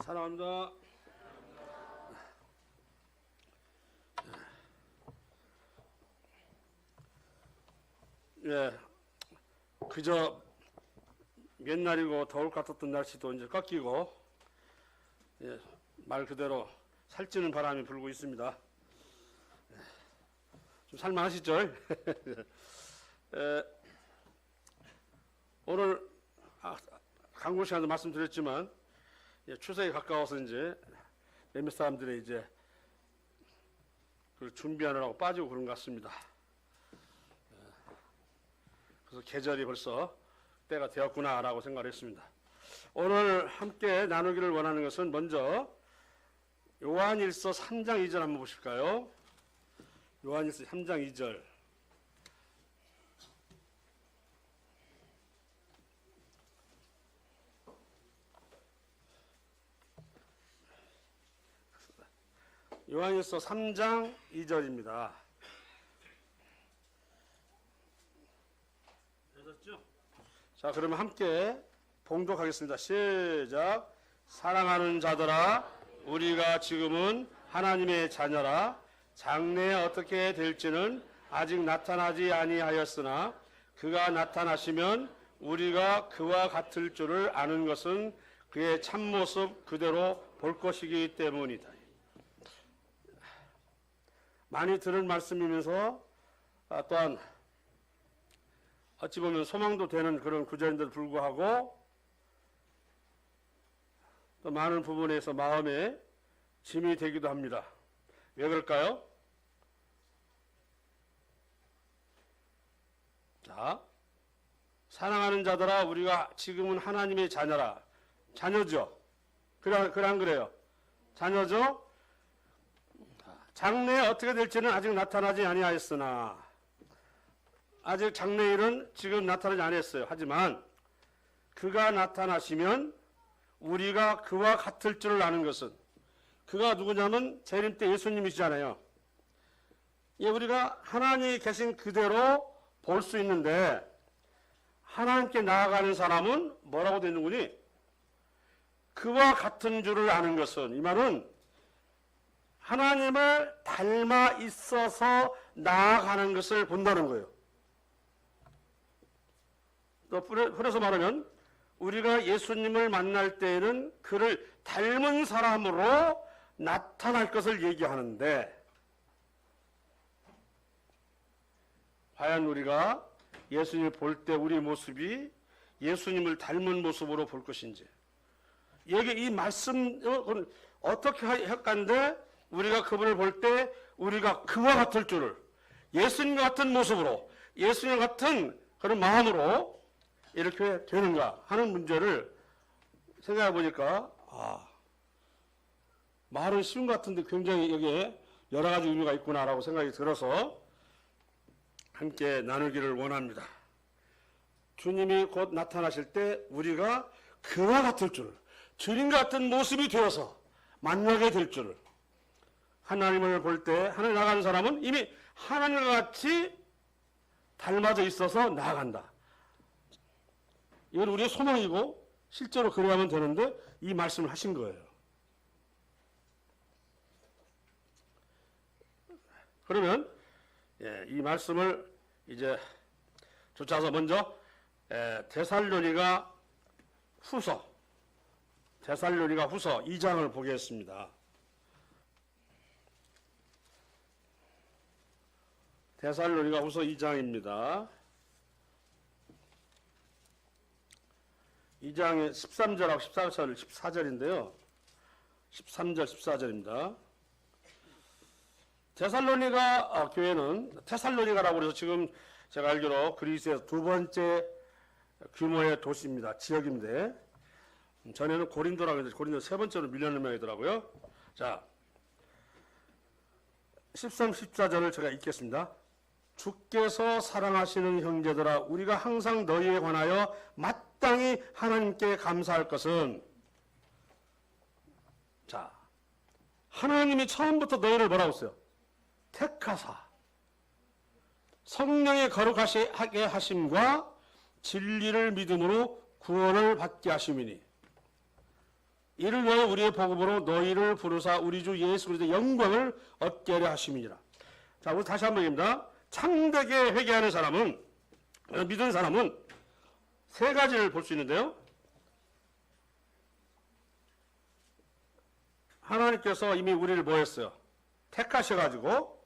사랑합니다. 예, 그저 몇 날이고 더울 것 같았던 날씨도 이제 꺾이고, 예, 말 그대로 살찌는 바람이 불고 있습니다. 좀 살만하시죠? 오늘 강구 시간에도 말씀드렸지만, 예, 추석에 가까워서 이제 몇몇 사람들이 이제 그걸 준비하느라고 빠지고 그런 것 같습니다. 그래서 계절이 벌써 때가 되었구나라고 생각을 했습니다. 오늘 함께 나누기를 원하는 것은 먼저 요한일서 3장 2절 한번 보실까요? 요한일서 3장 2절. 요한일서 3장 2절입니다. 자, 그러면 함께 봉독하겠습니다. 시작. 사랑하는 자들아, 우리가 지금은 하나님의 자녀라. 장래에 어떻게 될지는 아직 나타나지 아니하였으나 그가 나타나시면 우리가 그와 같을 줄을 아는 것은 그의 참모습 그대로 볼 것이기 때문이다. 많이 들은 말씀이면서 또한 어찌 보면 소망도 되는 그런 구절인데도 불구하고 또 많은 부분에서 마음에 짐이 되기도 합니다. 왜 그럴까요? 자, 사랑하는 자들아, 우리가 지금은 하나님의 자녀라. 자녀죠. 그래, 안 그래요? 자녀죠? 장래에 어떻게 될지는 아직 나타나지 아니하였으나, 아직 장래일은 지금 나타나지 않았어요. 하지만 그가 나타나시면 우리가 그와 같을 줄을 아는 것은, 그가 누구냐면 재림 때 예수님이시잖아요. 예, 우리가 하나님이 계신 그대로 볼 수 있는데, 하나님께 나아가는 사람은 뭐라고 되어 있는 거니? 그와 같은 줄을 아는 것은, 이 말은 하나님을 닮아 있어서 나아가는 것을 본다는 거예요. 또 그래서 말하면 우리가 예수님을 만날 때에는 그를 닮은 사람으로 나타날 것을 얘기하는데, 과연 우리가 예수님을 볼 때 우리 모습이 예수님을 닮은 모습으로 볼 것인지, 여기 이 말씀은 어떻게 할까인데, 우리가 그분을 볼 때 우리가 그와 같을 줄을, 예수님 같은 모습으로, 예수님 같은 그런 마음으로 이렇게 되는가 하는 문제를 생각해 보니까, 말은 쉬운 것 같은데 굉장히 여기에 여러 가지 의미가 있구나라고 생각이 들어서 함께 나누기를 원합니다. 주님이 곧 나타나실 때 우리가 그와 같을 줄, 주님 같은 모습이 되어서 만나게 될 줄을, 하나님을 볼 때 하나님 나가는 사람은 이미 하나님과 같이 닮아져 있어서 나아간다. 이건 우리의 소망이고 실제로 그래야만 되는데 이 말씀을 하신 거예요. 그러면 이 말씀을 이제 쫓아서 먼저 데살로니가 후서 2장을 보겠습니다. 데살로니가 후서 2장입니다. 2장의 13절하고 14절인데요. 13절, 14절입니다. 데살로니가 교회는 테살로니가라고 해서 지금 제가 알기로 그리스에서 두 번째 규모의 도시입니다. 지역인데, 전에는 고린도라고 해서 고린도 세 번째로 밀려는 모양이더라고요. 자, 13, 14절을 제가 읽겠습니다. 주께서 사랑하시는 형제들아, 우리가 항상 너희에 관하여 마땅히 하나님께 감사할 것은, 자, 하나님이 처음부터 너희를 뭐라고 했어요? 택하사 성령의 거룩하게 하심과 진리를 믿음으로 구원을 받게 하심이니. 이를 위하여 우리의 복음으로 너희를 부르사 우리 주 예수 그리스도의 영광을 얻게 하려 하심이니라. 자, 우리 다시 한번 읽습니다. 참되게 회개하는 사람은, 믿은 사람은 세 가지를 볼 수 있는데요. 하나님께서 이미 우리를 뭐 했어요? 택하셔가지고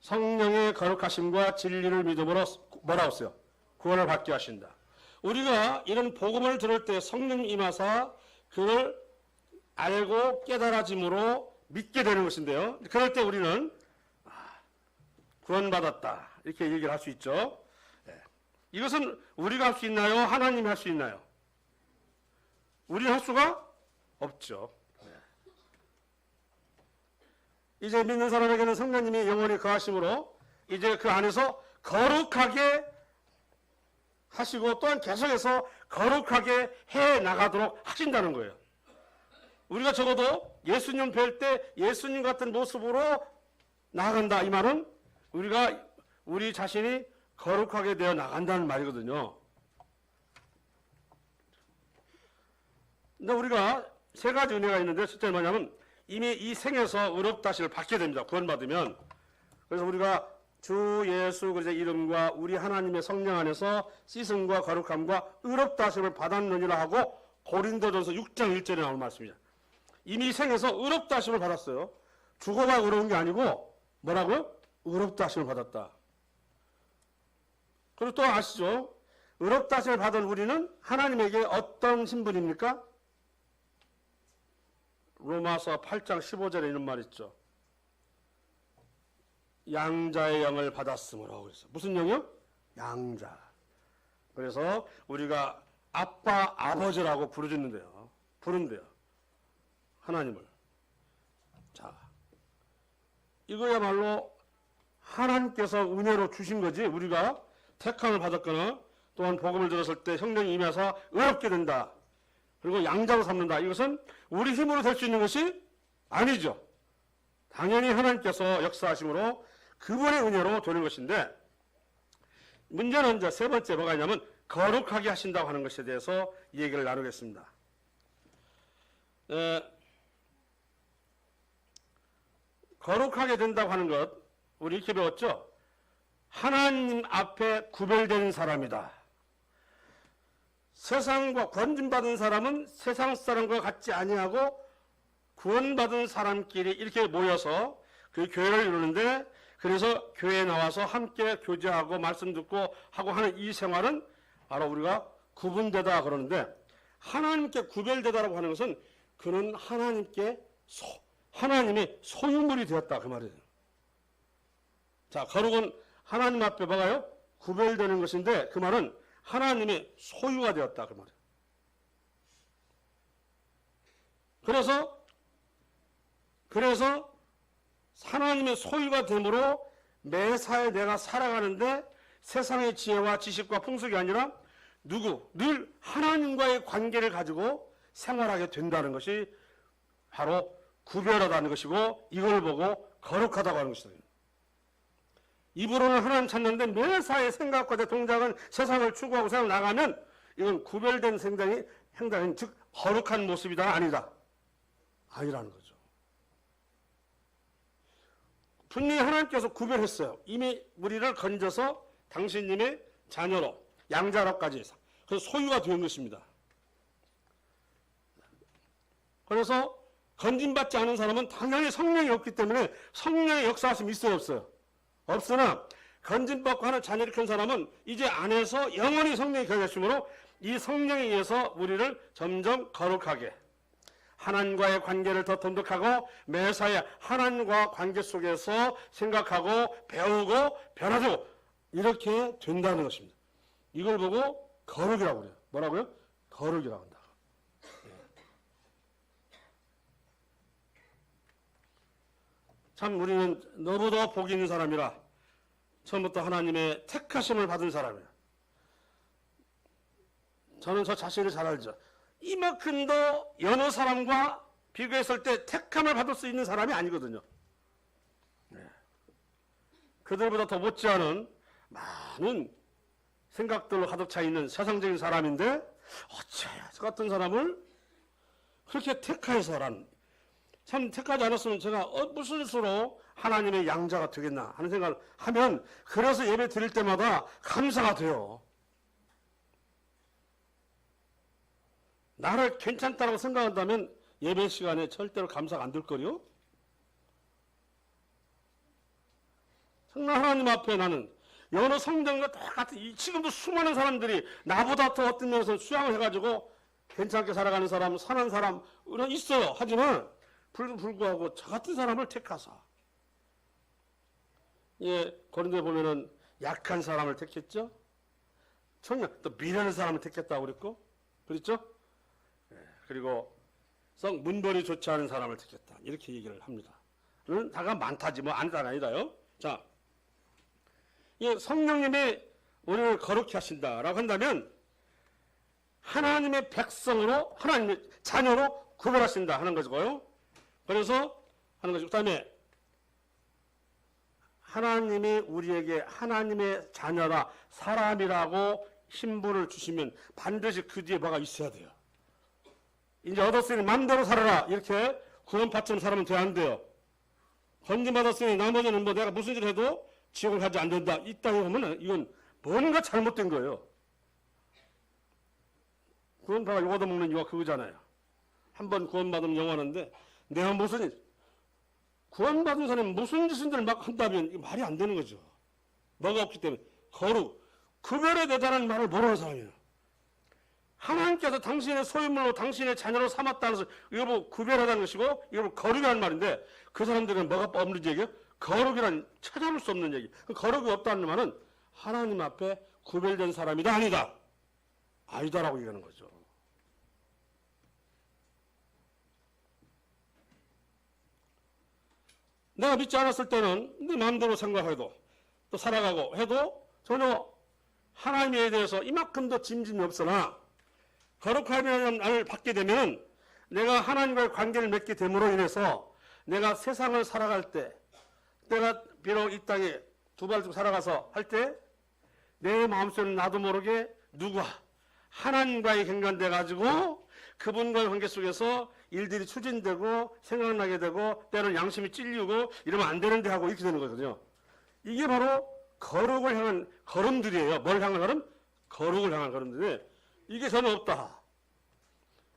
성령의 거룩하심과 진리를 믿음으로 뭐라고 했어요? 구원을 받게 하신다. 우리가 이런 복음을 들을 때 성령 임하사 그걸 알고 깨달아짐으로 믿게 되는 것인데요. 그럴 때 우리는 구원받았다 이렇게 얘기를 할 수 있죠. 이것은 우리가 할 수 있나요? 하나님이 할 수 있나요? 우리는 할 수가 없죠. 이제 믿는 사람에게는 성령님이 영원히 거하심으로 이제 그 안에서 거룩하게 하시고 또한 계속해서 거룩하게 해 나가도록 하신다는 거예요. 우리가 적어도 예수님 뵐 때 예수님 같은 모습으로 나아간다 이 말은 우리가 우리 자신이 거룩하게 되어 나간다는 말이거든요. 근데 우리가 세 가지 은혜가 있는데 실제 뭐냐면 이미 이 생에서 의롭다심을 받게 됩니다. 구원받으면. 그래서 우리가 주 예수 그리스도의 이름과 우리 하나님의 성령 안에서 씻음과 거룩함과 의롭다심을 받았느니라 하고 고린도전서 6장 1절에 나오는 말씀이죠. 이미 생에서 의롭다심을 받았어요. 죽어가 의로운 게 아니고 뭐라고요? 의롭다심을 받았다. 그리고 또 아시죠? 의롭다심을 받은 우리는 하나님에게 어떤 신분입니까? 로마서 8장 15절에 있는 말 있죠. 양자의 영을 받았으므로 그래서 무슨 영이요? 양자. 그래서 우리가 아빠, 아버지라고 부르는데요. 부른대요. 하나님을. 자, 이거야말로 하나님께서 은혜로 주신 거지 우리가 택함을 받았거나 또한 복음을 들었을 때 성령이 임해서 의롭게 된다. 그리고 양자로 삼는다. 이것은 우리 힘으로 될 수 있는 것이 아니죠. 당연히 하나님께서 역사하심으로 그분의 은혜로 되는 것인데 문제는 이제 세 번째 뭐가 있냐면 거룩하게 하신다고 하는 것에 대해서 얘기를 나누겠습니다. 거룩하게 된다고 하는 것 우리 이렇게 배웠죠. 하나님 앞에 구별된 사람이다. 세상과 구원받은 사람은 세상 사람과 같지 아니하고 구원받은 사람끼리 이렇게 모여서 그 교회를 이루는데 그래서 교회에 나와서 함께 교제하고 말씀 듣고 하고 하는 이 생활은 바로 우리가 구분되다 그러는데 하나님께 구별되다라고 하는 것은 그는 하나님의 소유물이 되었다 그 말이에요. 자, 거룩은 하나님 앞에 뭐가요? 구별되는 것인데 그 말은 하나님의 소유가 되었다 그 말이에요. 그래서 하나님의 소유가 되므로 매사에 내가 살아가는데 세상의 지혜와 지식과 풍속이 아니라 늘 하나님과의 관계를 가지고 생활하게 된다는 것이 바로 구별하다는 것이고 이걸 보고 거룩하다고 하는 것이다. 입으로는 하나님 찾는데 매사의 생각과 내 동작은 세상을 추구하고 세상을 나가면 이건 구별된 행동이 즉 거룩한 모습이다 아니다. 아니라는 거죠. 분명히 하나님께서 구별했어요. 이미 우리를 건져서 당신님의 자녀로 양자로까지 해서 그래서 소유가 된 것입니다. 그래서 건진받지 않은 사람은 당연히 성령이 없기 때문에 성령의 역사하심이 있어요 없어요? 없으나 건진받고 하는 자녀를 큰 사람은 이제 안에서 영원히 성령이 거하심으로 이 성령에 의해서 우리를 점점 거룩하게 하나님과의 관계를 더 돈독하고 매사에 하나님과 관계 속에서 생각하고 배우고 변화되고 이렇게 된다는 것입니다. 이걸 보고 거룩이라고 그래요. 뭐라고요? 거룩이라고 한다. 참 우리는 너무도 복이 있는 사람이라 처음부터 하나님의 택하심을 받은 사람이에요. 저는 저 자신을 잘 알죠. 이만큼 더 여느 사람과 비교했을 때 택함을 받을 수 있는 사람이 아니거든요. 그들보다 더 못지않은 많은 생각들로 가득 차 있는 세상적인 사람인데 어째야 저 같은 사람을 그렇게 택하여서란, 참 택하지 않았으면 제가 무슨 수로 하나님의 양자가 되겠나 하는 생각을 하면, 그래서 예배 드릴 때마다 감사가 돼요. 나를 괜찮다고 생각한다면 예배 시간에 절대로 감사가 안 될 거요. 정말 하나님 앞에 나는 여러 성경과 똑같은, 지금도 수많은 사람들이 나보다 더 어떤 면에서 수양을 해가지고 괜찮게 살아가는 사람, 선한 사람 있어요. 하지만 불구하고 저 같은 사람을 택하사, 예, 고린도에 보면은 약한 사람을 택했죠. 청년 또 미련한 사람을 택했다고 그랬고, 그랬죠. 예, 그리고 문벌이 좋지 않은 사람을 택했다, 이렇게 얘기를 합니다. 다가 많다지 뭐 아니다요. 자, 이 성령님이 우리를 거룩히 하신다라고 한다면 하나님의 백성으로, 하나님의 자녀로 구별하신다 하는 것이고요. 그래서 하는 것이고, 그다음에 하나님이 우리에게 하나님의 자녀라, 사람이라고 신분을 주시면 반드시 그 뒤에 뭐가 있어야 돼요. 이제 얻었으니 마음대로 살아라, 이렇게 구원받처럼 살면 돼야 안 돼요. 건진받았으니 나머지는 뭐 내가 무슨 일을 해도 지옥을 가지 안 된다, 있다고 하면 이건 뭔가 잘못된 거예요. 구원받아 욕 얻어먹는 이유가 그거잖아요. 한번 구원받으면 영원한데, 내가 무슨 일, 구원받은 사람이 무슨 짓을 막 한다면 이게 말이 안 되는 거죠. 뭐가 없기 때문에. 거룩, 구별에 대단한 말을 모르는 사람이에요. 하나님께서 당신의 소유물로 당신의 자녀로 삼았다는 것을, 이거 뭐 구별하다는 것이고, 이거 뭐 거룩이라는 말인데, 그 사람들은 뭐가 없는 얘기예요? 거룩이란 찾아볼 수 없는 얘기. 거룩이 없다는 말은 하나님 앞에 구별된 사람이다, 아니다? 아니다라고 얘기하는 거죠. 내가 믿지 않았을 때는 내 마음대로 생각해도 또 살아가고 해도 전혀 하나님에 대해서 이만큼도 짐짐이 없으나, 거룩함을 받게 되면 내가 하나님과의 관계를 맺게 됨으로 인해서 내가 세상을 살아갈 때, 내가 비록 이 땅에 두 발 좀 살아가서 할 때 내 마음속에는 나도 모르게 누가 하나님과의 경관돼 가지고 그분과의 관계 속에서 일들이 추진되고 생각나게 되고 때로는 양심이 찔리고 이러면 안 되는데 하고 이렇게 되는 거거든요. 이게 바로 거룩을 향한 걸음들이에요. 뭘 향한 걸음? 거룩을 향한 걸음들인데, 이게 전혀 없다.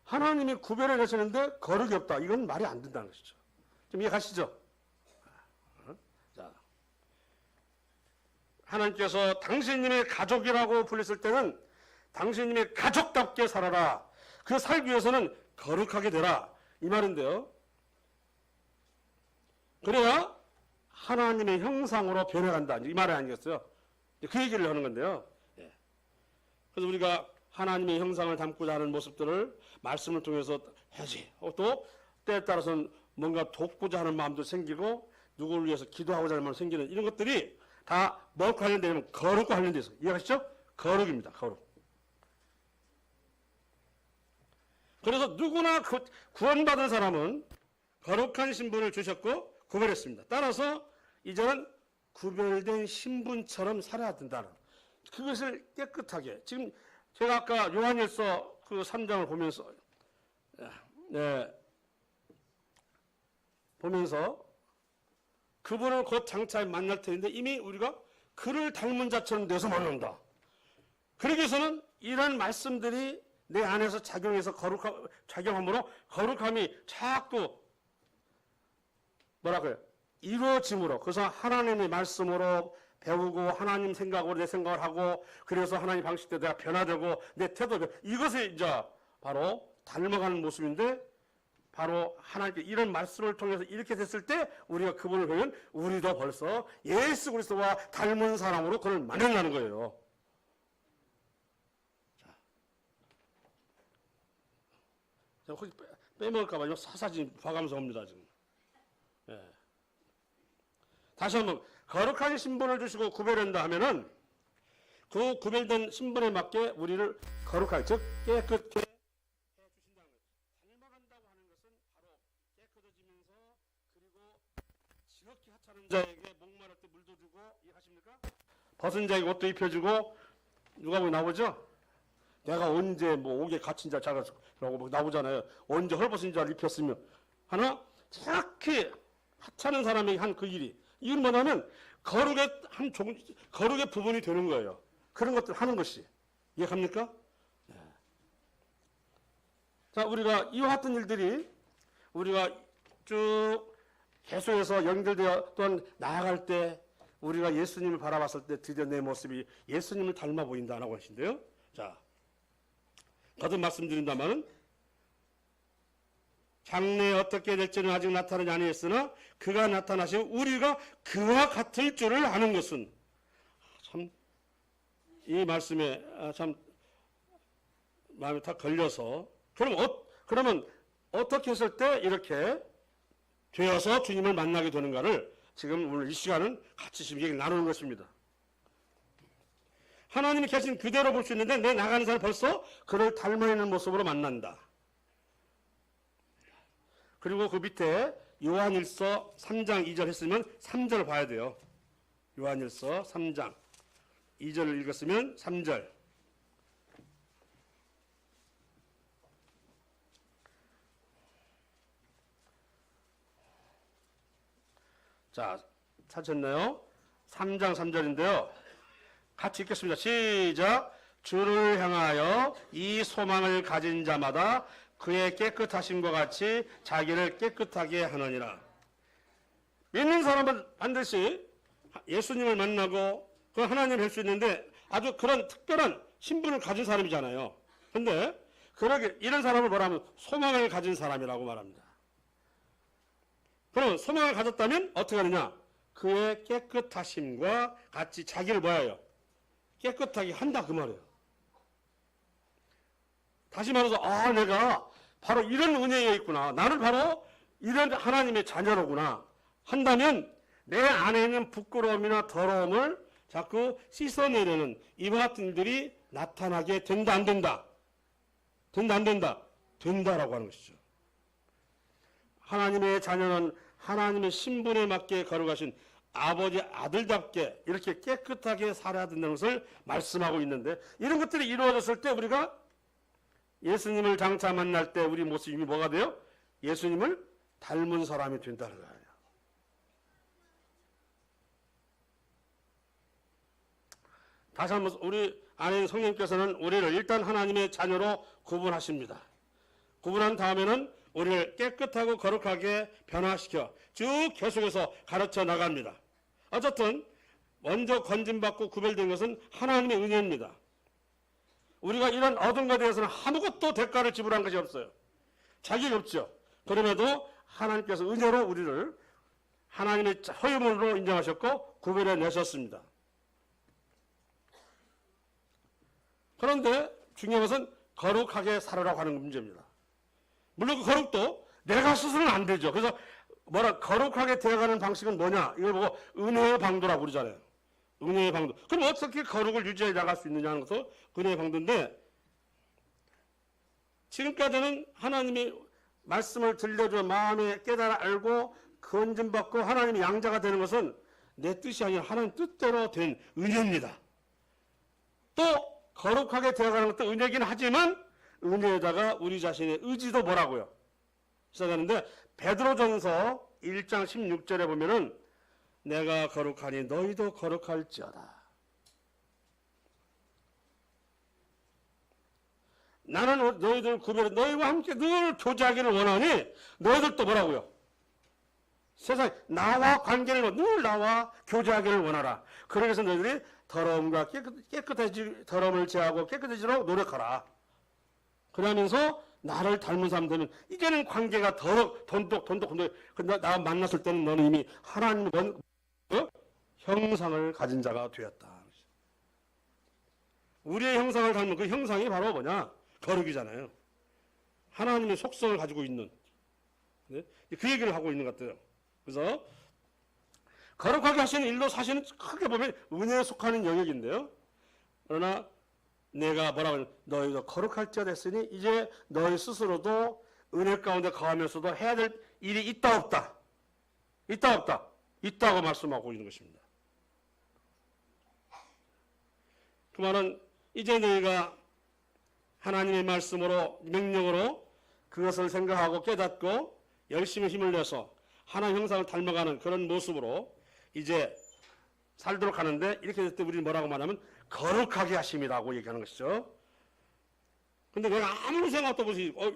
하나님이 구별해 내시는데 거룩이 없다. 이건 말이 안 된다는 것이죠. 좀 이해가시죠? 자, 하나님께서 당신님의 가족이라고 불렸을 때는 당신님의 가족답게 살아라. 그 살기 위해서는 거룩하게 되라, 이 말인데요. 그래야 하나님의 형상으로 변해간다, 이 말이 아니겠어요? 그 얘기를 하는 건데요. 그래서 우리가 하나님의 형상을 담고자 하는 모습들을 말씀을 통해서 해야지. 또 때에 따라서는 뭔가 돕고자 하는 마음도 생기고, 누구를 위해서 기도하고자 하는 마음 생기는, 이런 것들이 다 뭘 관련되냐면 거룩과 관련되어 있어요. 이해하시죠? 거룩입니다. 거룩. 그래서 누구나 구원받은 사람은 거룩한 신분을 주셨고 구별했습니다. 따라서 이제는 구별된 신분처럼 살아야 된다는, 그것을 깨끗하게, 지금 제가 아까 요한일서 그 3장을 보면서 그분을 곧 장차 만날 텐데 이미 우리가 그를 닮은 자처럼 돼서 만난다. 그러기 위해서는 이런 말씀들이 내 안에서 작용해서 작용함으로 거룩함이 자꾸 뭐라고요? 이루어짐으로, 그래서 하나님의 말씀으로 배우고 하나님 생각으로 내 생각을 하고, 그래서 하나님 방식대로 내가 변화되고 내 태도, 이것이 이제 바로 닮아가는 모습인데, 바로 하나님께 이런 말씀을 통해서 이렇게 됐을 때 우리가 그분을 보면 우리도 벌써 예수 그리스도와 닮은 사람으로 그를 만나는 거예요. 자, 혹시 빼먹을까봐 사사진 봐가면서 옵니다, 지금. 예. 다시 한번, 거룩한 신분을 주시고 구별한다 하면은 그 구별된 신분에 맞게 우리를 거룩하게, 즉 깨끗게 해주신다는 거죠. 닮아간다고 하는 것은 바로 깨끗해지면서, 그리고 지극히 하찮은 자에게 목마를 때 물도 주고, 이해하십니까? 벗은 자에게 옷도 입혀주고, 누가 보면 나오죠? 내가 언제 뭐 옥에 갇힌 자 자라고 막 나오잖아요. 언제 헐벗은 자를 입혔으며 하나 정확히 하찮은 사람에게 한 그 일이 이건 뭐냐면 거룩의 부분이 되는 거예요. 그런 것들 하는 것이 이해갑니까? 네. 자, 우리가 이와 같은 일들이 우리가 쭉 계속해서 연결되어 또한 나아갈 때 우리가 예수님을 바라봤을 때 드디어 내 모습이 예수님을 닮아 보인다라고 하신대요. 자, 거듭 말씀드린다면 장래에 어떻게 될지는 아직 나타나지 아니했으나 그가 나타나시면 우리가 그와 같을 줄을 아는 것은 참 이 말씀에 참 마음이 다 걸려서 그러면 어떻게 했을 때 이렇게 되어서 주님을 만나게 되는가를 지금 오늘 이 시간은 같이 지금 얘기를 나누는 것입니다. 하나님이 계신 그대로 볼 수 있는데 내 나가는 사람 벌써 그를 닮아 있는 모습으로 만난다. 그리고 그 밑에 요한일서 3장 2절 했으면 3절 봐야 돼요. 요한일서 3장 2절을 읽었으면 3절. 자, 찾았나요? 3장 3절인데요. 같이 읽겠습니다. 시작. 주를 향하여 이 소망을 가진 자마다 그의 깨끗하심과 같이 자기를 깨끗하게 하느니라. 믿는 사람은 반드시 예수님을 만나고 그 하나님을 뵐 수 있는데 아주 그런 특별한 신분을 가진 사람이잖아요. 근데 그러게 이런 사람을 뭐라면 소망을 가진 사람이라고 말합니다. 그러면 소망을 가졌다면 어떻게 하느냐? 그의 깨끗하심과 같이 자기를 뭐예요? 깨끗하게 한다 그 말이에요. 다시 말해서 내가 바로 이런 은혜에 있구나. 나는 바로 이런 하나님의 자녀로구나 한다면 내 안에 있는 부끄러움이나 더러움을 자꾸 씻어내려는 이와 같은 일들이 나타나게 된다 안 된다? 된다 안 된다? 된다라고 하는 것이죠. 하나님의 자녀는 하나님의 신분에 맞게 거룩하신 아버지 아들답게 이렇게 깨끗하게 살아야 된다는 것을 말씀하고 있는데 이런 것들이 이루어졌을 때 우리가 예수님을 장차 만날 때 우리 모습이 뭐가 돼요? 예수님을 닮은 사람이 된다는 거예요. 다시 한번 우리 안에 있는 성령께서는 우리를 일단 하나님의 자녀로 구분하십니다. 구분한 다음에는 우리를 깨끗하고 거룩하게 변화시켜 쭉 계속해서 가르쳐 나갑니다. 어쨌든 먼저 건진받고 구별된 것은 하나님의 은혜입니다. 우리가 이런 얻은 것에 대해서는 아무것도 대가를 지불한 것이 없어요. 자격이 없죠. 그럼에도 하나님께서 은혜로 우리를 하나님의 허유물로 인정하셨고 구별해 내셨습니다. 그런데 중요한 것은 거룩하게 살아라고 하는 문제입니다. 물론 그 거룩도 내가 스스로는 안 되죠. 그래서 거룩하게 되어가는 방식은 뭐냐? 이걸 보고 은혜의 방도라고 그러잖아요. 은혜의 방도. 그럼 어떻게 거룩을 유지해 나갈 수 있느냐 하는 것도 은혜의 방도인데 지금까지는 하나님이 말씀을 들려줘 마음에 깨달아 알고 건진받고 하나님의 양자가 되는 것은 내 뜻이 아니라 하나님 뜻대로 된 은혜입니다. 또 거룩하게 되어가는 것도 은혜긴 하지만 은혜에다가 우리 자신의 의지도 뭐라고요? 시작하는데 베드로전서 1장 16절에 보면은 내가 거룩하니 너희도 거룩할지어다. 나는 너희들 구별해 너희와 함께 늘 교제하기를 원하니 너희들도 뭐라고요? 세상에 나와 관계를 늘 나와 교제하기를 원하라. 그래서 너희들이 더러움과 더러움을 제하고 깨끗해지도록 노력하라. 그러면서 나를 닮은 사람 되면 이제는 관계가 돈독. 근데 나 만났을 때는 너는 이미 하나님의 형상을 가진 자가 되었다. 우리의 형상을 닮은 그 형상이 바로 뭐냐? 거룩이잖아요. 하나님의 속성을 가지고 있는 그 얘기를 하고 있는 것 같아요. 그래서 거룩하게 하시는 일도 사실은 크게 보면 은혜에 속하는 영역인데요. 그러나 내가 뭐라고 하냐 너희도 거룩할지어 됐으니 이제 너희 스스로도 은혜 가운데 거하면서도 해야 될 일이 있다 없다? 있다 없다? 있다고 말씀하고 있는 것입니다. 그 말은 이제 너희가 하나님의 말씀으로 명령으로 그것을 생각하고 깨닫고 열심히 힘을 내서 하나님 형상을 닮아가는 그런 모습으로 이제 살도록 하는데, 이렇게 될 때 우리는 뭐라고 말하면 거룩하게 하심이라고 얘기하는 것이죠. 근데 내가 아무 생각도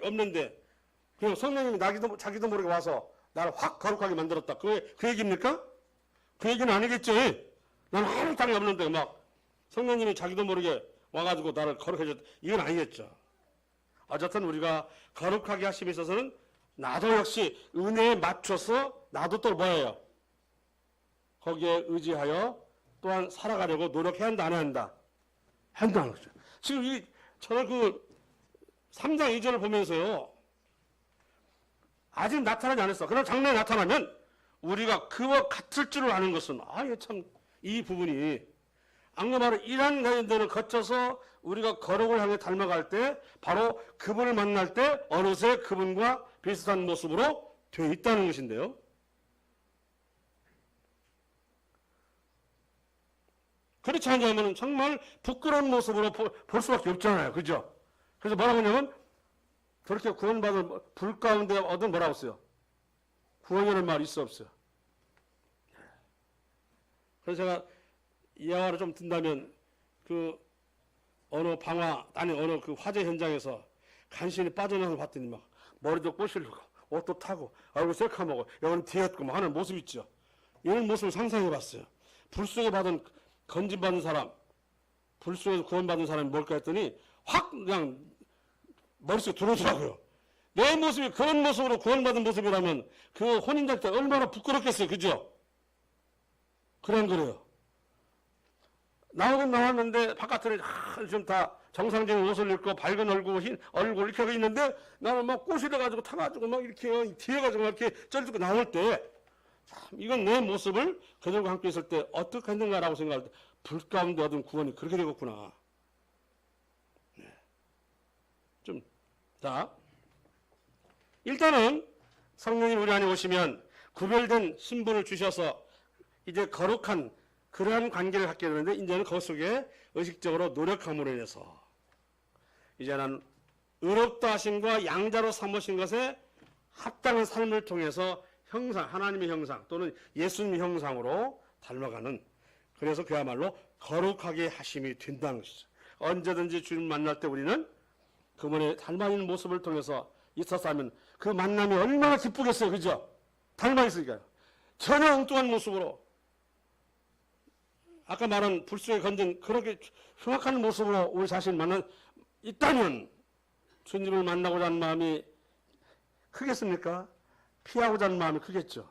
없는데 그냥 성령님이 자기도 모르게 와서 나를 확 거룩하게 만들었다, 그 얘기입니까? 그 얘기는 아니겠죠. 나는 아무 생각이 없는데 막 성령님이 자기도 모르게 와가지고 나를 거룩해 줬다, 이건 아니겠죠. 어쨌든 우리가 거룩하게 하심에 있어서는 나도 역시 은혜에 맞춰서 나도 또 뭐예요? 거기에 의지하여 또한 살아가려고 노력해야 한다, 안 해야 한다? 한다는 거죠. 지금 저는 그 3장 2절을 보면서요, 아직 나타나지 않았어. 그럼 장래에 나타나면 우리가 그와 같을 줄을 아는 것은, 참 이 부분이 악마바로 이런 내용들을 거쳐서 우리가 거룩을 향해 닮아갈 때 바로 그분을 만날 때 어느새 그분과 비슷한 모습으로 되어 있다는 것인데요. 그렇지 않으면 정말 부끄러운 모습으로 볼 수밖에 없잖아요. 그죠? 그래서 뭐라고 하냐면, 그렇게 구원받은 불 가운데 얻은 뭐라고 써요? 구원이라는 말이 있어, 없어요? 그래서 제가 이 영화를 좀 든다면, 어느 어느 그 화재 현장에서 간신히 빠져나서 봤더니 막 머리도 꼬시르고 옷도 타고 얼굴 새카먹고 여기는 뒤었고 막 하는 모습 있죠. 이런 모습을 상상해 봤어요. 불 속에 건진받은 사람, 불 속에서 구원받은 사람이 뭘까 했더니 확 그냥 머릿속에 들어오더라고요. 내 모습이 그런 모습으로 구원받은 모습이라면 그 혼인장 때 얼마나 부끄럽겠어요. 그죠? 그런 거래요. 나오긴 나왔는데 바깥으로 좀 다 정상적인 옷을 입고 밝은 얼굴, 흰 얼굴 이렇게 하고 있는데 나는 막 꼬시려가지고 타가지고 막 이렇게 뒤에가지고 막 이렇게 쩔고 나올 때, 참 이건 내 모습을 그들과 함께 있을 때 어떻게 했는가라고 생각할 때 불 가운데 얻은 구원이 그렇게 되겠구나. 자, 일단은 성령님 우리 안에 오시면 구별된 신분을 주셔서 이제 거룩한 그러한 관계를 갖게 되는데, 이제는 그 속에 의식적으로 노력함으로 인해서 이제는 의롭다 하심과 양자로 삼으신 것에 합당한 삶을 통해서 하나님의 형상 또는 예수님의 형상으로 닮아가는, 그래서 그야말로 거룩하게 하심이 된다는 것이죠. 언제든지 주님 만날 때 우리는 그분의 닮아있는 모습을 통해서 있어서 하면 그 만남이 얼마나 기쁘겠어요. 그죠? 닮아있으니까요. 전혀 엉뚱한 모습으로, 아까 말한 불 속에 건진 그렇게 흉악한 모습으로 우리 자신을 만나 있다면 주님을 만나고자 하는 마음이 크겠습니까? 피하고자 하는 마음이 크겠죠.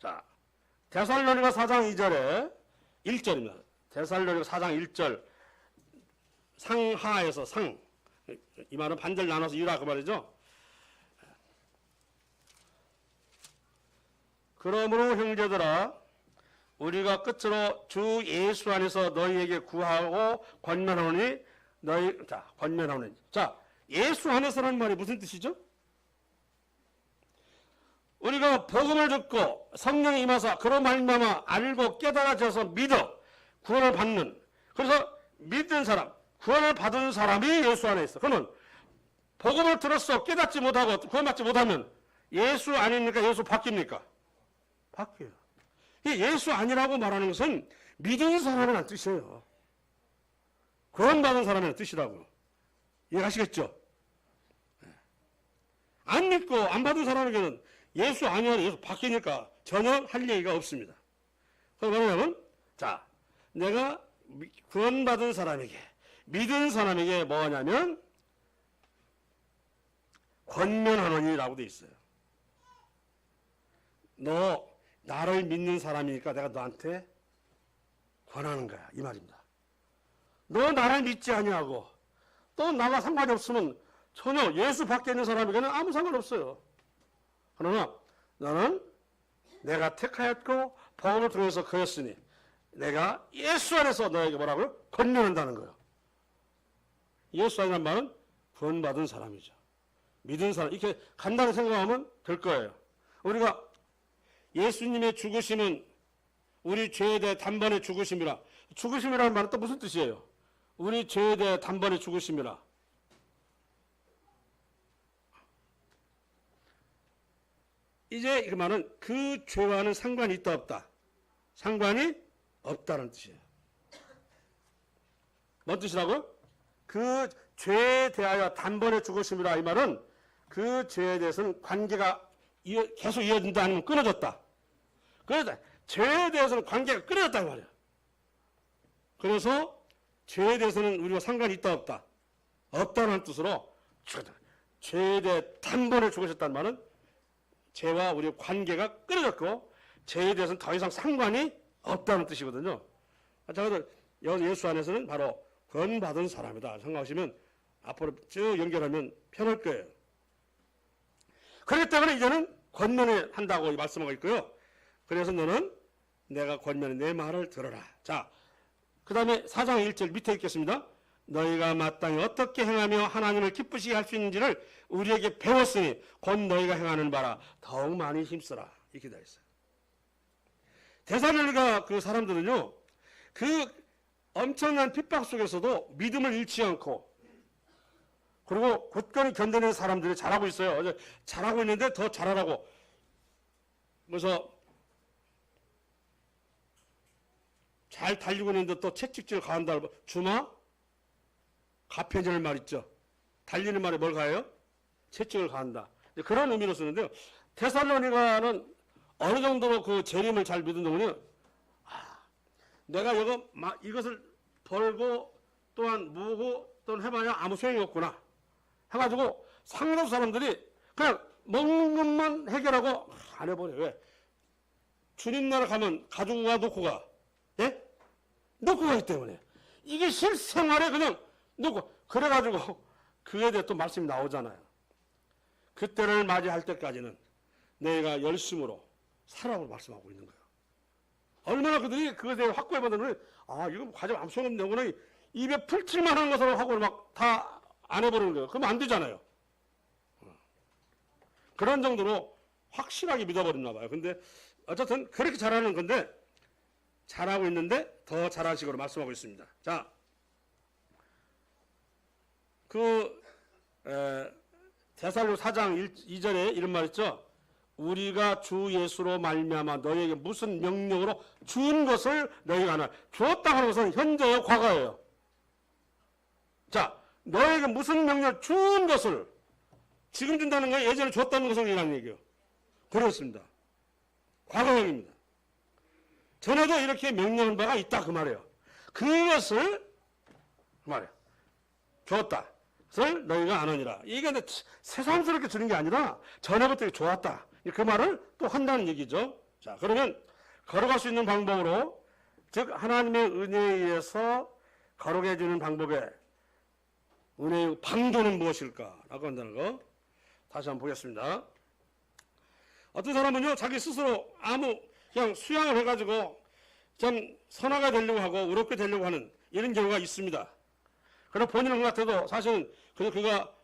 자, 데살로니가 4장 2절에 1절입니다. 데살로니가 4장 1절 상하에서 이 말은 반절 나눠서 이라 그 말이죠. 그러므로 형제들아, 우리가 끝으로 주 예수 안에서 너희에게 구하고 권면하노니 권면하노니. 자, 예수 안에서라는 말이 무슨 뜻이죠? 우리가 복음을 듣고 성령이 임하사 그런 말미암아 알고 깨달아져서 믿어 구원을 받는, 그래서 믿는 사람, 구원을 받은 사람이 예수 안에 있어. 그러면 복음을 들었어 깨닫지 못하고 구원받지 못하면 예수 아닙니까? 예수 바뀝니까? 바뀌어요. 예수 아니라고 말하는 것은 믿은 사람이라는 뜻이에요. 구원받은 사람이라는 뜻이라고. 이해하시겠죠? 안 믿고 안 받은 사람에게는 예수 아니라는 예수 바뀌니까 전혀 할 얘기가 없습니다. 그럼 뭐냐면, 자, 내가 구원받은 사람에게, 믿은 사람에게 뭐냐면 권면하노니라고 돼 있어요. 너 나를 믿는 사람이니까 내가 너한테 권하는 거야, 이 말입니다. 너 나를 믿지 아니하고 또 나와 상관이 없으면 전혀 예수 밖에 있는 사람에게는 아무 상관없어요. 그러나 너는 내가 택하였고 복음을 통해서 그였으니 내가 예수 안에서 너에게 뭐라고요? 권면한다는 거예요. 예수 안이라는 말은 구원받은 사람이죠. 믿은 사람, 이렇게 간단히 생각하면 될 거예요. 우리가 예수님의 죽으심은 우리 죄에 대해 단번에 죽으심이라 죽으심이라는 말은 또 무슨 뜻이에요? 우리 죄에 대해 단번에 죽으심이라. 이제 그 말은 그 죄와는 상관이 있다 없다? 상관이 없다는 뜻이에요. 뭔 뜻이라고요? 그 죄에 대하여 단번에 죽으심이라 이 말은 그 죄에 대해서는 관계가 계속 이어진다 아니면 끊어졌다. 그래서 죄에 대해서는 관계가 끊어졌다 이 말이에요. 그래서 죄에 대해서는 우리가 상관이 있다 없다? 없다는 뜻으로 죄에 대해 단번에 죽으셨다는 말은 죄와 우리의 관계가 끊어졌고 죄에 대해서는 더 이상 상관이 없다는 뜻이거든요. 자, 예수 안에서는 바로 구원받은 사람이다 생각하시면 앞으로 쭉 연결하면 편할 거예요. 그렇기 때문에 이제는 권면을 한다고 말씀하고 있고요. 그래서 너는 내가 권면해 내 말을 들어라. 자, 그 다음에 4장 1절 밑에 읽겠습니다. 너희가 마땅히 어떻게 행하며 하나님을 기쁘시게 할 수 있는지를 우리에게 배웠으니 곧 너희가 행하는 바라 더욱 많이 힘쓰라. 이렇게 되어 있어요. 데살로니가 그 사람들은요, 그 엄청난 핍박 속에서도 믿음을 잃지 않고, 그리고 굳건히 견뎌내는 사람들이 잘하고 있어요. 잘하고 있는데 더 잘하라고. 그래서 잘 달리고 있는데 또 채찍질 가한다. 주마? 가편절 말 있죠. 달리는 말에 뭘 가해요? 채찍을 가한다. 그런 의미로 쓰는데요. 데살로니가는 어느 정도로 그 재림을 잘 믿은 놈은요, 내가 이것을 벌고 또한 모으고 또는 해봐야 아무 소용이 없구나 해가지고 상당수 사람들이 그냥 먹는 것만 해결하고 안 해버려. 왜? 주님 나라 가면 가지고 가 놓고 가. 예? 놓고 가기 때문에 이게 실생활에 그냥 놓고 그래가지고 그에 대해 또 말씀이 나오잖아요. 그때를 맞이할 때까지는 내가 열심으로 살아라고 말씀하고 있는 거예요. 얼마나 그들이 그것에 대해 확고해 보더니 이거 가지고 아무 소용 없는 거는 입에 풀칠만 하는 것으로 하고 막 다 안 해버리는 거예요. 그러면 안 되잖아요. 그런 정도로 확실하게 믿어버렸나 봐요. 근데 어쨌든 그렇게 잘하는 건데 잘하고 있는데 더 잘하시기로 말씀하고 있습니다. 자, 데살로 4장 2절에 이런 말 있죠. 우리가 주 예수로 말미암아 너희에게 무슨 명령으로 준 것을 너희가 하나. 주었다 하는 것은 현재의 과거예요. 자, 너희에게 무슨 명령을 준 것을 지금 준다는 건 예전에 줬다는 것을 이라는 얘기예요. 그렇습니다. 과거형입니다. 전에도 이렇게 명령한 바가 있다 그 말이에요. 그것을 그 말이에요. 줬다. 그것을 너희가 아느니라. 이게 새삼스럽게 주는 게 아니라 전에부터 좋았다. 그 말을 또 한다는 얘기죠. 자, 그러면 걸어갈 수 있는 방법으로, 즉 하나님의 은혜에 의해서 걸어게 해주는 방법의 은혜의 방도는 무엇일까라고 한다는 거 다시 한번 보겠습니다. 어떤 사람은요, 자기 스스로 그냥 수양을 해가지고 좀 선하게 되려고 하고 의롭게 되려고 하는 이런 경우가 있습니다. 그럼 본인은 같아도 사실은 그가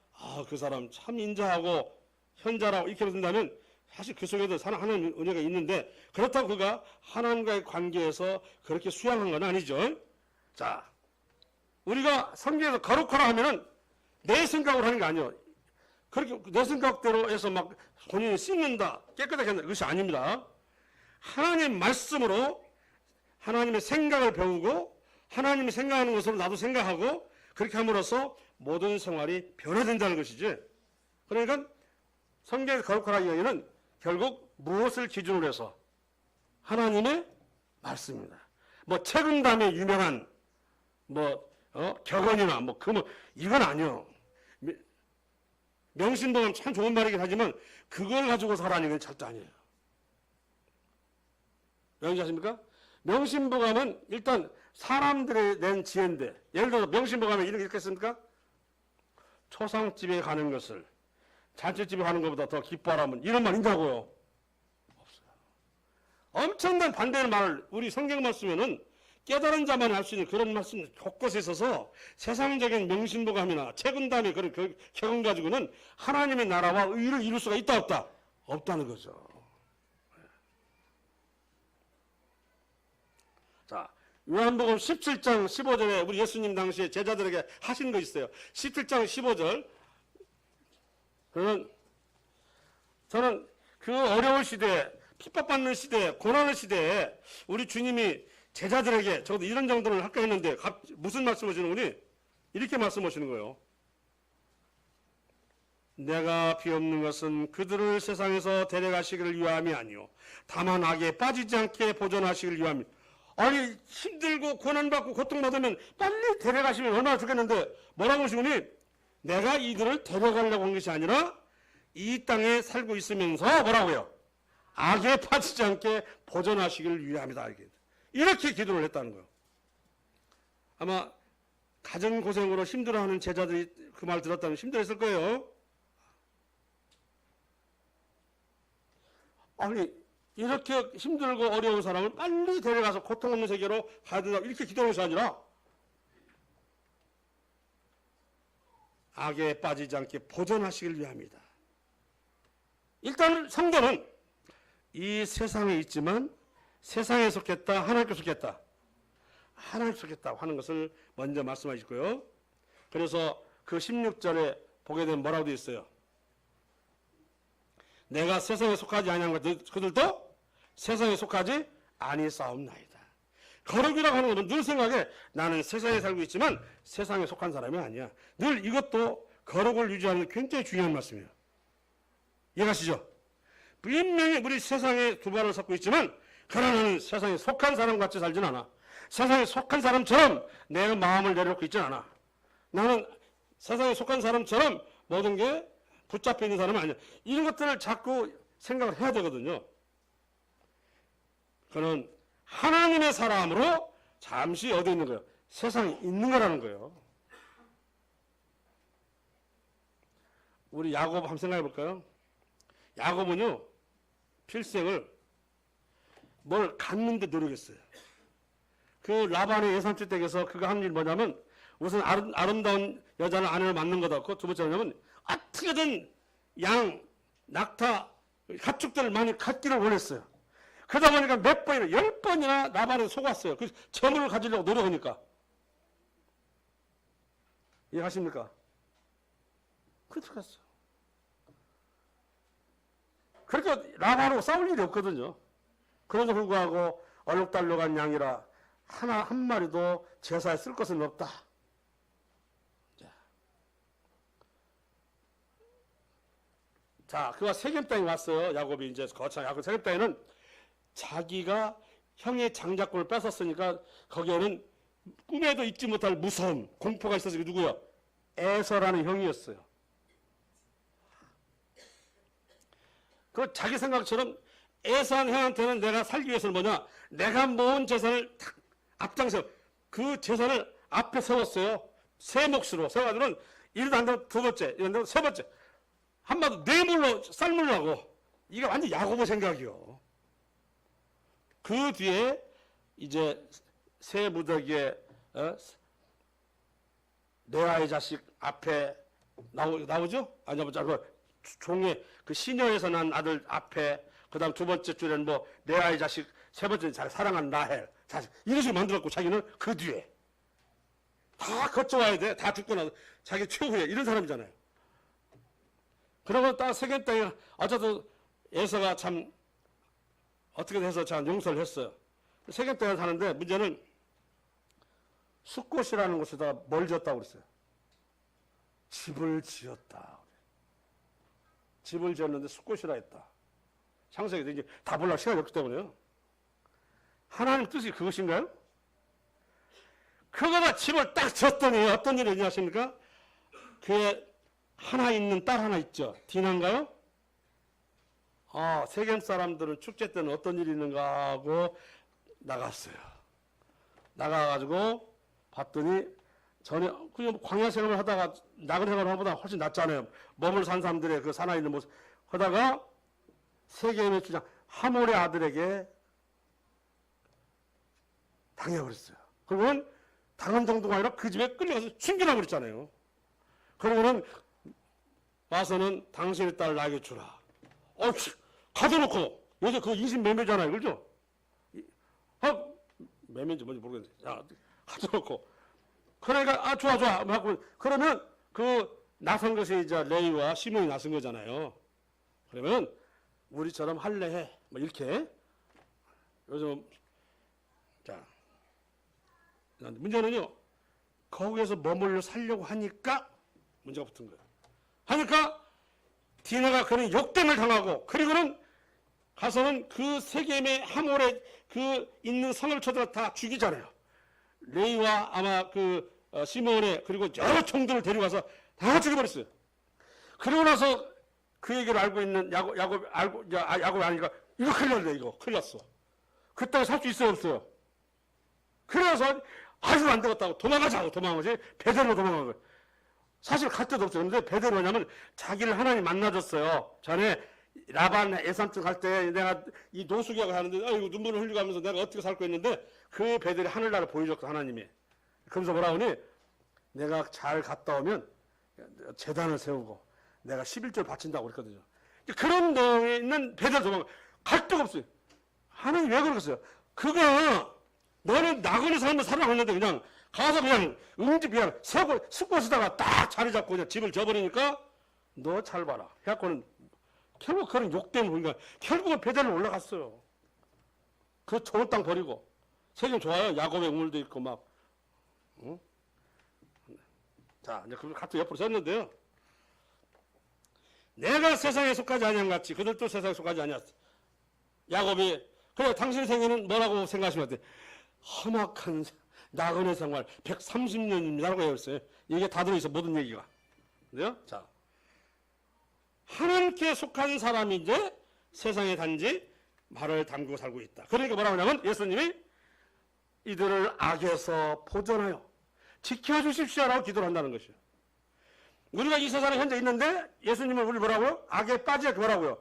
그 사람 참 인자하고 현자라고 이렇게 된다면 사실 그 속에도 하나님 은혜가 있는데 그렇다고 그가 하나님과의 관계에서 그렇게 수양한 건 아니죠. 자, 우리가 성경에서 거룩하라 하면은 내 생각으로 하는 게 아니에요. 그렇게 내 생각대로 해서 막 본인이 씻는다, 깨끗하게 한다, 그것이 아닙니다. 하나님 말씀으로 하나님의 생각을 배우고 하나님이 생각하는 것으로 나도 생각하고 그렇게 함으로써 모든 생활이 변화된다는 것이지. 그러니까 성경에서 거룩하라 이야기는 결국 무엇을 기준으로 해서? 하나님의 말씀입니다. 책임담에 유명한 격언이나 이건 아니요. 명심보감 참 좋은 말이긴 하지만 그걸 가지고 살아는 건 절대 아니에요. 왜 그런지 아십니까? 명심보감은 일단 사람들이 낸 지혜인데, 예를 들어서 명심보감에 이렇게 있겠습니까? 초상집에 가는 것을 잔치집에 가는 것보다 더 기뻐하라면 이런 말 있냐고요? 없어요. 엄청난 반대의 말을 우리 성경만 쓰면은 깨달은 자만 할 수 있는 그런 말씀 곳곳에 있어서 세상적인 명심보감이나 책임담의 그런 격언 가지고는 하나님의 나라와 의를 이룰 수가 있다 없다? 없다는 거죠. 자, 요한복음 17장 15절에 우리 예수님 당시에 제자들에게 하신 거 있어요. 17장 15절. 저는 그 어려운 시대에, 핍박받는 시대에, 고난의 시대에 우리 주님이 제자들에게 적어도 이런 정도는 할까 했는데 무슨 말씀하시는 거니? 이렇게 말씀하시는 거예요. 내가 비옵는 것은 그들을 세상에서 데려가시기를 위함이 아니요 다만 악에 빠지지 않게 보존하시기를 위함이. 아니 힘들고 고난받고 고통받으면 빨리 데려가시면 얼마나 좋겠는데 뭐라고 하시니? 내가 이들을 데려가려고 한 것이 아니라 이 땅에 살고 있으면서 뭐라고요? 악에 빠지지 않게 보존하시기를 위함이다. 이렇게 기도를 했다는 거예요. 아마 가정 고생으로 힘들어하는 제자들이 그 말 들었다면 힘들었을 거예요. 아니 이렇게 힘들고 어려운 사람을 빨리 데려가서 고통 없는 세계로 가야 된다 이렇게 기도하는 것이 아니라 악에 빠지지 않게 보존하시길 위함이다. 일단 성도는 이 세상에 있지만 세상에 속했다, 하나님께 속했다. 하나님께 속했다 하는 것을 먼저 말씀하시고요. 그래서 그 16절에 보게 되면 뭐라고 되어 있어요? 내가 세상에 속하지 아니한 그들도 세상에 속하지 아니사옵나이다. 거룩이라고 하는 것은 늘 생각해 나는 세상에 살고 있지만 세상에 속한 사람이 아니야. 늘 이것도 거룩을 유지하는 게 굉장히 중요한 말씀이에요. 이해가시죠? 분명히 우리 세상에 두 발을 섰고 있지만 그러나 나는 세상에 속한 사람 같이 살진 않아. 세상에 속한 사람처럼 내 마음을 내려놓고 있진 않아. 나는 세상에 속한 사람처럼 모든 게 붙잡혀 있는 사람은 아니야. 이런 것들을 자꾸 생각을 해야 되거든요. 그는 하나님의 사람으로 잠시 어디 있는 거예요? 세상에 있는 거라는 거예요. 우리 야곱 한번 생각해 볼까요? 야곱은요 필생을 뭘 갖는데 노력했어요. 그 라반의 예산주 댁에서 그가 한 일이 뭐냐면 우선 아름다운 여자는 아내를 만난 거다. 두 번째 뭐냐면 어떻게든 양, 낙타, 가축들을 많이 갖기를 원했어요. 그러다 보니까 몇 번이나 10번이나 라반을 속았어요. 그 재물을 가지려고 노력하니까. 이해하십니까? 그렇게 갔어요. 그러니까 라반하고 싸울 일이 없거든요. 그럼에도 불구하고 얼룩달룩한 양이라 한 마리도 제사에 쓸 것은 없다. 자, 그가 세겜 땅에 왔어요. 야곱이 이제 거창 야곱 세겜 땅에는 자기가 형의 장자권을 뺏었으니까 거기에는 꿈에도 잊지 못할 무서움, 공포가 있어서 누구요? 에서라는 형이었어요. 그 자기 생각처럼 에서한 형한테는 내가 살기 위해서는 뭐냐? 내가 모은 재산을 탁 앞장서 그 재산을 앞에 세웠어요. 세 몫으로 세워가지고는 이러다 안 되면 두 번째, 이러다 세 번째. 한마디로 뇌물로 삶으려고. 이게 완전 야고보 생각이요. 그 뒤에 이제 새 무더기에 레아의 자식 앞에 나오죠? 아니 종의 그 시녀에서 난 아들 앞에 그다음 두 번째 줄에는 뭐 레아의 자식 세 번째 잘 사랑한 라헬 자식 이런 식으로 만들었고 자기는 그 뒤에 다 거쳐와야 돼. 다 죽고 나서 자기 최후에 이런 사람이잖아요. 그러고 딱 세겜 땅에 어쨌든 에서가 참 어떻게 해서 참 용서를 했어요. 세겜 땅에 사는데 문제는 숫곳이라는 곳에다가 뭘 지었다고 그랬어요? 집을 지었다. 집을 지었는데 숫곳이라 했다. 창세기 이제 다 보려고 시간이 없기 때문에요. 하나님 뜻이 그것인가요? 그거가 집을 딱 지었더니 어떤 일이 있냐십니까? 그에 하나 있는 딸 하나 있죠. 디나인가요? 세겜 사람들은 축제 때는 어떤 일이 있는가 하고 나갔어요. 나가가지고 봤더니 전에 그냥 광야 생활을 하다가 나그네 생활을 하보다 훨씬 낫잖아요. 몸을 산 사람들의 그 사나이 있는 모습 하다가 세겜의 주장 하몰의 아들에게 당해버렸어요. 그러면 당한 정도가 아니라 그 집에 끌려가서 숨기라고 그랬잖아요. 그러고는 와서는 당신의 딸 나에게 주라. 가둬놓고 요새 그거 인신매매잖아요. 그죠? 매매인지 뭔지 모르겠는데. 자, 가져놓고. 그러니까, 아, 좋아, 좋아. 하고, 그러면 그 나선 것이 이제 레위와 시몬이 나선 거잖아요. 그러면 우리처럼 할래 해. 뭐 이렇게. 요즘, 자. 문제는요, 거기에서 머물러 살려고 하니까 문제가 붙은 거예요. 하니까 디나가 그는 역됨을 당하고, 그리고는 가서는 그 세겜의 하몰에 그 있는 성을 쳐들어 다 죽이잖아요. 레이와 아마 그 시몬의 그리고 여러 총들을 데려가서 다 죽여버렸어요. 그러고 나서 그 얘기를 알고 있는 야곱이 아니까 이거 큰일 났네, 이거 큰일 났어. 그때 살 수 있어요, 없어요? 그래서 아주 안 되겠다고 도망가자고 도망가지. 베델로 도망간 거예요. 사실 갈 데도 없어요. 그런데 베델로 왜냐면 자기를 하나님 만나줬어요. 전에 라반 애삼촌 갈 때 내가 이 노숙이하고 하는데 아이고 눈물을 흘리고 하면서 내가 어떻게 살고 있는데 그 베델이 하늘나라를 보여줬고 하나님이. 그러면서 뭐라 하니 내가 잘 갔다 오면 제단을 세우고 내가 11절 바친다고 그랬거든요. 그런 데에 있는 베델 도망가. 갈 데가 없어요. 하나님 왜 그러겠어요? 그거 너는 나그네 삶을 살아갔는데 그냥 가서 그냥 응집 그냥 습고 쓰다가 딱 자리 잡고 그냥 집을 져버리니까 너 잘 봐라. 해갖고는 결국 그런 욕 때문에 그러니까 결국은 베델로 올라갔어요. 그 좋은 땅 버리고. 세경 좋아요. 야곱의 우물도 있고 막. 응? 자, 이제 그 카트 옆으로 썼는데요. 내가 세상에 속하지 아니한 같이 그들도 세상에 속하지 아니었어. 야곱이 그래 당신 생애는 뭐라고 생각하시면 돼? 험악한 나그네 생활 130년입니다라고 했어요. 이게 다 들어있어 모든 얘기가. 그래요? 자, 하나님께 속한 사람이 이제 세상에 단지 말을 담그고 살고 있다. 그러니까 뭐라고 하냐면 예수님이 이들을 악에서 보존하여 지켜주십시오라고 기도를 한다는 것이에요. 우리가 이 세상에 현재 있는데 예수님은 우리 뭐라고요? 악에 빠지게 뭐라고요?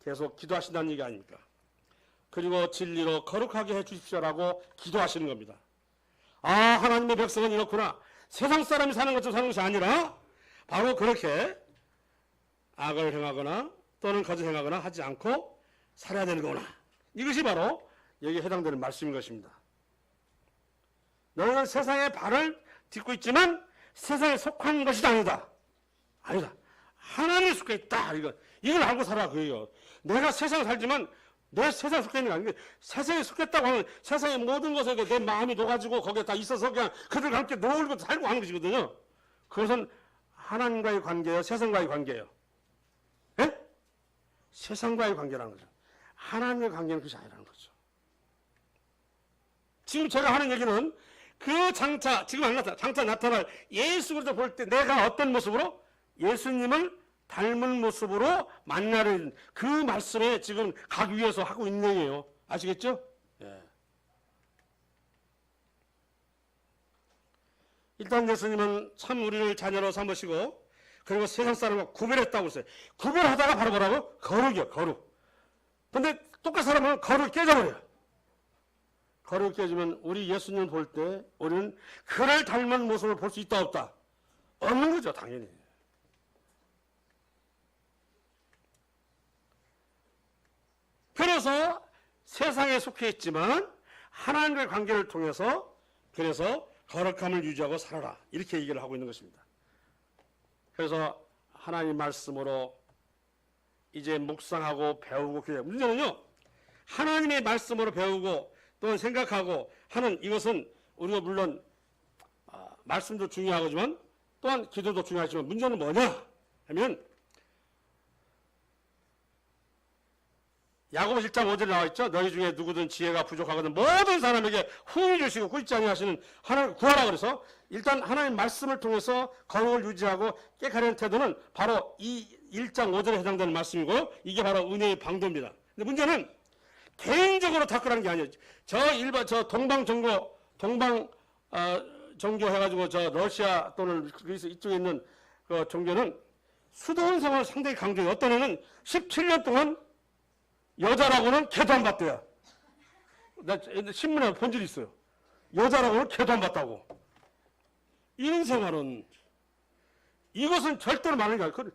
계속 기도하신다는 얘기 아닙니까? 그리고 진리로 거룩하게 해주십시오라고 기도하시는 겁니다. 아, 하나님의 백성은 이렇구나. 세상 사람이 사는 것처럼 사는 것이 아니라 바로 그렇게 악을 행하거나 또는 거짓 행하거나 하지 않고 살아야 되는 거구나. 이것이 바로 여기에 해당되는 말씀인 것입니다. 너는 세상의 발을 딛고 있지만 세상에 속한 것이 아니다. 아니다. 하나님에 속해 있다. 이걸 알고 살아 그예요. 내가 세상에 살지만 내 세상에 속해 있는 게 아닌데 세상에 속했다고 하면 세상의 모든 것에 내 마음이 녹아지고 거기에 다 있어서 그냥 그들과 함께 놀고 살고 하는 것이거든요. 그것은 하나님과의 관계예요? 세상과의 관계예요? 예? 세상과의 관계라는 거죠. 하나님과의 관계는 그것이 아니라는 거죠. 지금 제가 하는 얘기는 그 장차, 지금 안 나타나, 장차 나타날 예수 그리스도 볼 때 내가 어떤 모습으로 예수님을 닮은 모습으로 만나는 그 말씀에 지금 가기 위해서 하고 있는 얘기예요. 아시겠죠? 예. 일단 예수님은 참 우리를 자녀로 삼으시고 그리고 세상 사람과 구별했다고 했어요. 구별하다가 바로 뭐라고? 거룩이요, 거룩. 근데 똑같은 사람은 거룩이 깨져버려요. 거룩이 깨지면 우리 예수님을 볼 때 우리는 그를 닮은 모습을 볼 수 있다 없다? 없는 거죠, 당연히. 그래서 세상에 속해 있지만 하나님과의 관계를 통해서 그래서 거룩함을 유지하고 살아라. 이렇게 얘기를 하고 있는 것입니다. 그래서 하나님 말씀으로 이제 묵상하고 배우고 그래요. 문제는요. 하나님의 말씀으로 배우고 또는 생각하고 하는 이것은 우리가 물론 말씀도 중요하지만 또한 기도도 중요하지만 문제는 뭐냐 하면 야고보 1장 5절에 나와 있죠. 너희 중에 누구든 지혜가 부족하거든 모든 사람에게 후히 주시고 꾸짖지 아니하시는 하나님 구하라 그래서 일단 하나님 말씀을 통해서 거룩을 유지하고 깨끗한 태도는 바로 이 1장 5절에 해당되는 말씀이고요. 이게 바로 은혜의 방도입니다. 근데 문제는 개인적으로 닦으라는 게 아니에요. 저 동방 종교 해가지고 저 러시아 또는 그리스 이쪽에 있는 그 종교는 수도원 생활을 상당히 강조해요. 어떤 애는 17년 동안 여자라고는 개도 안 받대요. 나 신문에 본 적이 있어요. 여자라고는 개도 안 받다고. 이런 생활은 이것은 절대로 많은 게 아니에요.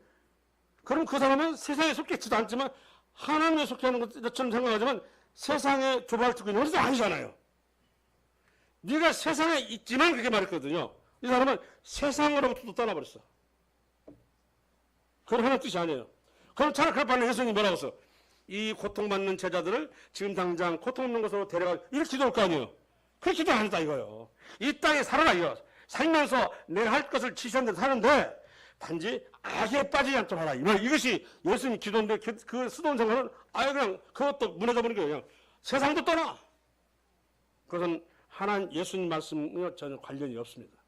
그럼 그 사람은 세상에 속해 있지도 않지만 하나님에 속해 하는 것처럼 생각하지만 세상에 조발을 듣고 있는 것은 아니잖아요. 네가 세상에 있지만 그렇게 말했거든요. 이 사람은 세상으로부터 떠나버렸어. 그건 하나의 뜻이 아니에요. 그럼 차라리 그럴 바에 예수님이 뭐라고 했어? 이 고통받는 제자들을 지금 당장 고통 없는 곳으로 데려가, 이렇게 기도할 거 아니에요. 그렇게 기도 안 했다 이거예요. 이 땅에 살아라 이거. 살면서 내가 할 것을 지시한 대로 사는데 단지 악에 빠지지 않도록 하라. 이것이 예수님 기도인데 그 수도원 생활은 아예 그냥 그것도 무너져 버린 거예요. 그냥 세상도 떠나. 그것은 하나님 예수님 말씀과 전혀 관련이 없습니다.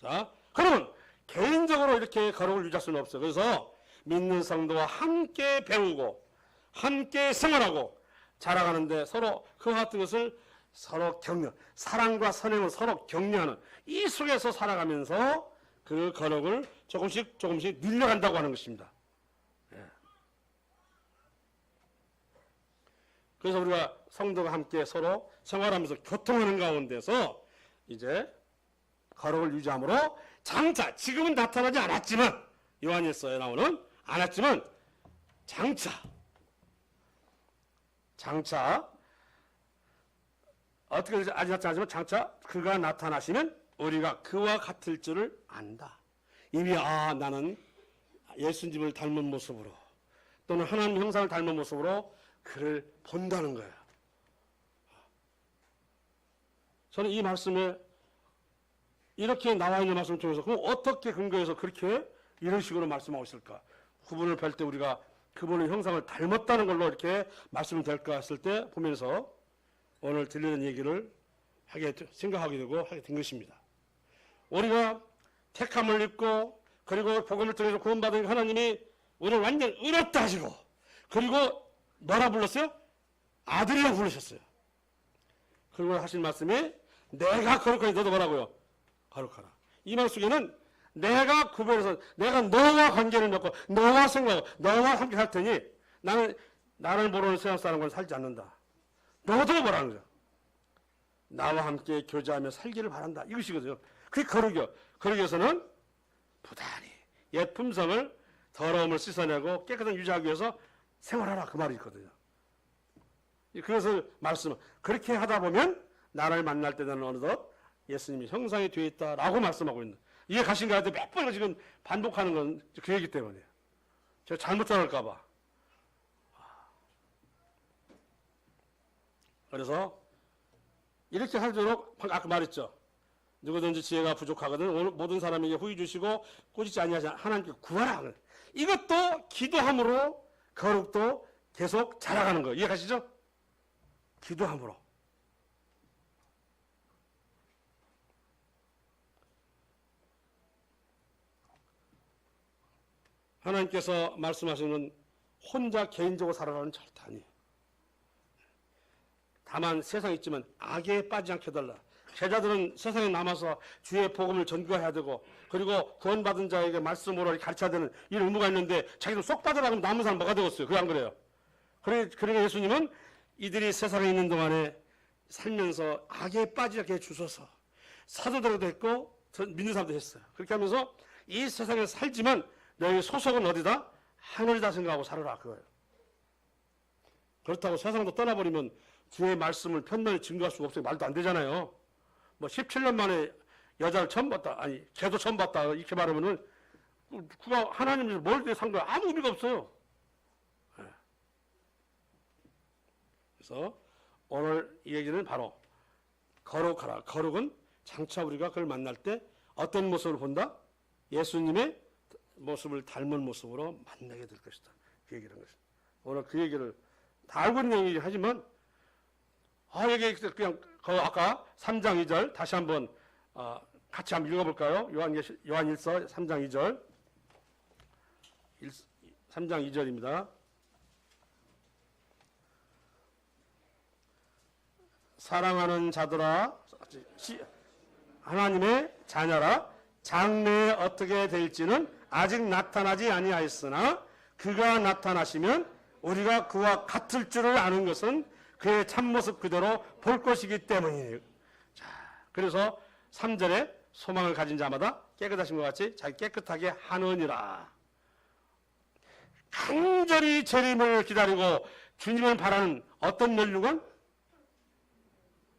자, 그러면 개인적으로 이렇게 거룩을 유지할 수는 없어요. 그래서 믿는 성도와 함께 배우고 함께 생활하고 자라가는데 서로 그와 같은 것을 서로 격려, 사랑과 선행을 서로 격려하는 이 속에서 살아가면서 그 거룩을 조금씩 늘려간다고 하는 것입니다. 예. 그래서 우리가 성도가 함께 서로 생활하면서 교통하는 가운데서 이제 거룩을 유지함으로 장차, 지금은 나타나지 않았지만, 요한일서에 나오는 않았지만 장차 어떻게 될지 아직 나타나지만 장차 그가 나타나시면 우리가 그와 같을 줄을 안다. 이미 나는 예수님을 닮은 모습으로 또는 하나님 형상을 닮은 모습으로 그를 본다는 거예요. 저는 이 말씀에 이렇게 나와 있는 말씀을 통해서 그럼 어떻게 근거해서 그렇게 이런 식으로 말씀하고 있을까? 그분을 뵐 때 우리가 그분의 형상을 닮았다는 걸로 이렇게 말씀이 될까 했을 때 보면서 오늘 들리는 얘기를 생각하게 되고 하게 된 것입니다. 우리가 택함을 입고 그리고 복음을 통해서 구원받은 하나님이 우리를 완전 의롭다 하시고 그리고 뭐라 불렀어요? 아들이라고 부르셨어요. 그리고 하신 말씀이 내가 거룩하니 너도 뭐라고요? 거룩하라. 이 말 속에는 내가 구별해서 내가 너와 관계를 맺고 너와 생각하고 너와 함께 살 테니 나는 나를 모르는 세상 사람과는 살지 않는다. 너도 뭐라는 거죠? 나와 함께 교제하며 살기를 바란다. 이것이거든요. 그게 거룩이요. 거룩에서는 부단히 옛 품성을 더러움을 씻어내고 깨끗한 유지하기 위해서 생활하라. 그 말이 있거든요. 그것을 그렇게 하다 보면 나를 만날 때 나는 어느덧 예수님이 형상이 되어 있다라고 말씀하고 있는. 이해 가신가 하는데 몇 번을 지금 반복하는 건 그 얘기 때문이에요. 제가 잘못 전할까 봐. 그래서 이렇게 하도록 아까 말했죠. 누구든지 지혜가 부족하거든 모든 사람에게 후히 주시고 꾸짖지 아니하지 하나님께 구하라. 이것도 기도함으로 거룩도 계속 자라가는 거예요. 이해 가시죠? 기도함으로. 하나님께서 말씀하시는 혼자 개인적으로 살아가는 절대 아니에요. 다만 세상에 있지만 악에 빠지지 않게 해달라. 제자들은 세상에 남아서 주의 복음을 전거해야 되고 그리고 구원받은 자에게 말씀으로 가르쳐야 되는 이런 의무가 있는데 자기들 쏙 빠져나가면 남은 사람 뭐가 되겠어요? 그게 안 그래요? 그러니까 예수님은 이들이 세상에 있는 동안에 살면서 악에 빠지지 않게 해주셔서 사도들도 했고 믿는 사람도 했어요. 그렇게 하면서 이 세상에 살지만 너희 소속은 어디다? 하늘이다 생각하고 살아라 그거예요. 그렇다고 세상도 떠나버리면 주의 말씀을 편만히 증거할 수가 없어요. 말도 안 되잖아요. 뭐 17년 만에 여자를 처음 봤다. 아니 걔도 처음 봤다. 이렇게 말하면은 그가 하나님이 뭘 상관 아무 의미가 없어요. 네. 그래서 오늘 이 얘기는 바로 거룩하라. 거룩은 장차 우리가 그걸 만날 때 어떤 모습을 본다? 예수님의 모습을 닮은 모습으로 만나게 될 것이다. 그 얘기를 한 것입니다. 오늘 그 얘기를 다 알고 있는 얘기 하지만 여기 그냥 아까 3장 2절 다시 한번 같이 한번 읽어볼까요? 요한일서 3장 2절 3장 2절입니다. 사랑하는 자들아 하나님의 자녀라 장래에 어떻게 될지는 아직 나타나지 아니하였으나 그가 나타나시면 우리가 그와 같을 줄을 아는 것은 그의 참모습 그대로 볼 것이기 때문이에요. 자, 그래서 3절에 소망을 가진 자마다 깨끗하신 것 같이 자기 깨끗하게 하느니라. 간절히 재림을 기다리고 주님을 바라는 어떤 면류관?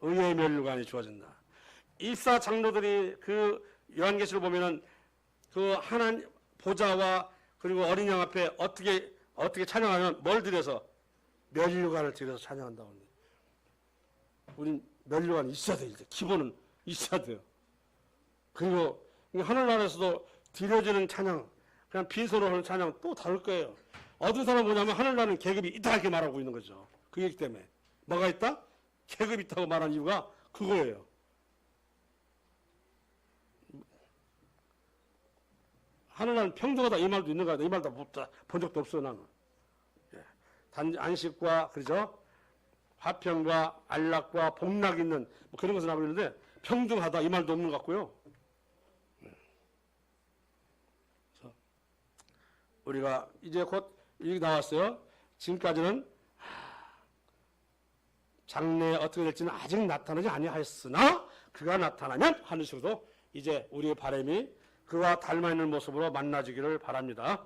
의의 면류관이 주어진다. 입사 장로들이 그 요한계시를 보면은 그 하나님 보좌와 그리고 어린 양 앞에 어떻게 찬양하면 뭘 드려서 면류관을 드려서 찬양한다고 합니다. 우린 면류관이 있어야 돼. 이제 기본은 있어야 돼요. 그리고 하늘나라에서도 드려지는 찬양, 그냥 빈손으로 하는 찬양 또 다를 거예요. 어떤 사람은 뭐냐면 하늘나라는 계급이 있다 이렇게 말하고 있는 거죠. 그 얘기 때문에. 뭐가 있다? 계급이 있다고 말한 이유가 그거예요. 하늘나라는 평등하다 이 말도 있는 거야. 이 말도 본 적도 없어 나는. 단지 안식과 그죠? 화평과 안락과 복락 있는 뭐 그런 것을 하고 있는데 평등하다 이 말도 없는 것 같고요. 그래서 우리가 이제 곧 여기 나왔어요. 지금까지는 장래에 어떻게 될지는 아직 나타나지 아니하였으나 그가 나타나면 하는 식으로 이제 우리의 바람이 그와 닮아 있는 모습으로 만나지기를 바랍니다.